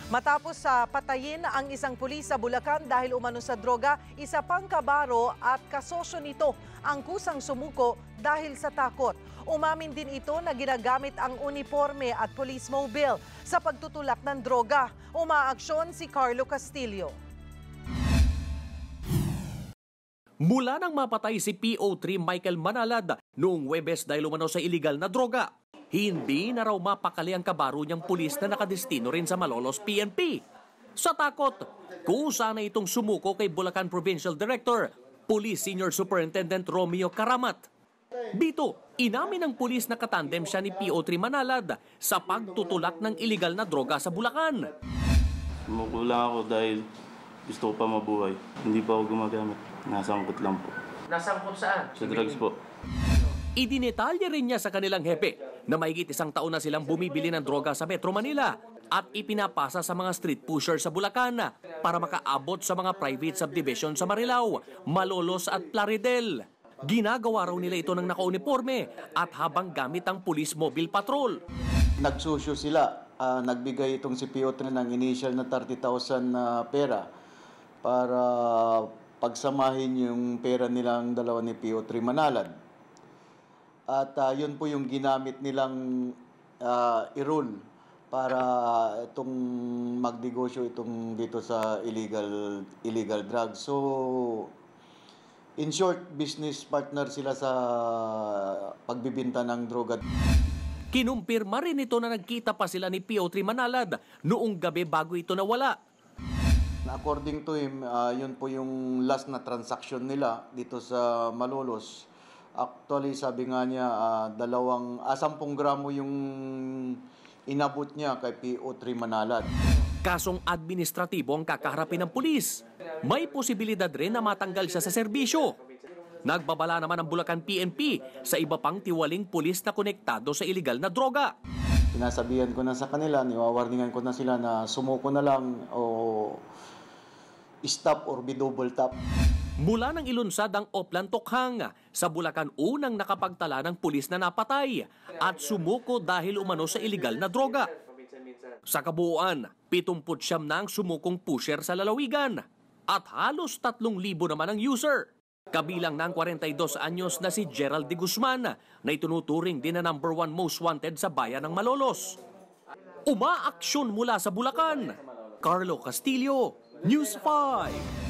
Matapos sa patayin ang isang pulis sa Bulacan dahil umano sa droga, isa pang kabaro at kasosyo nito ang kusang sumuko dahil sa takot. Umamin din ito na ginagamit ang uniforme at police mobile sa pagtutulak ng droga. Umaaksyon si Carlo Castillo. Mula nang mapatay si PO3 Michael Manalad noong Huwebes dahil umano sa iligal na droga, hindi na raw mapakali ang kabaro niyang pulis na nakadestino rin sa Malolos PNP. Sa takot, kusa na itong sumuko kay Bulacan Provincial Director, Police Senior Superintendent Romeo Karamat. Dito, inamin ng pulis na katandem siya ni PO3 Manalad sa pagtutulak ng iligal na droga sa Bulacan. Sumuko lang ako dahil gusto ko pa mabuhay. Hindi pa ako gumagamit. Nasangkot lang po. Nasangkot saan? Sa drugs po. Idinetalya rin niya sa kanilang hepe na mahigit 1 taon na silang bumibili ng droga sa Metro Manila at ipinapasa sa mga street pushers sa Bulacan para makaabot sa mga private subdivision sa Marilao, Malolos at Plaridel. Ginagawa raw nila ito ng nakauniforme at habang gamit ang police mobile patrol. Nagsusyo sila, nagbigay itong si PO3 ng initial na 30,000 na pera para pagsamahin yung pera nilang dalawa ni PO3 Manalad. At yun po yung ginamit nilang i-rule para itong magnegosyo itong dito sa illegal drugs. So, in short, business partner sila sa pagbibinta ng droga. Kinumpirma rin ito na nagkita pa sila ni PO3 Manalad noong gabi bago ito nawala. According to him, yun po yung last na transaction nila dito sa Malolos. Actually, sabi nga niya, 10 gramo yung inabot niya kay PO3 Manalad. Kasong administratibo ang kakaharapin ng pulis. May posibilidad rin na matanggal siya sa serbisyo. Nagbabala naman ang Bulacan PNP sa iba pang tiwaling pulis na konektado sa iligal na droga. Sinasabihan ko na sa kanila, niwawarningan ko na sila na sumuko na lang o stop or be double tap. Mula nang ilunsad ang Oplan Tokhang, sa Bulacan unang nakapagtala ng pulis na napatay at sumuko dahil umano sa iligal na droga. Sa kabuuan, 79 na ang sumukong pusher sa lalawigan at halos 3,000 naman ang user. Kabilang ng 42 anyos na si Gerald de Guzman na itunuturing din na #1 most wanted sa bayan ng Malolos. Umaaksyon mula sa Bulacan. Carlo Castillo, News 5.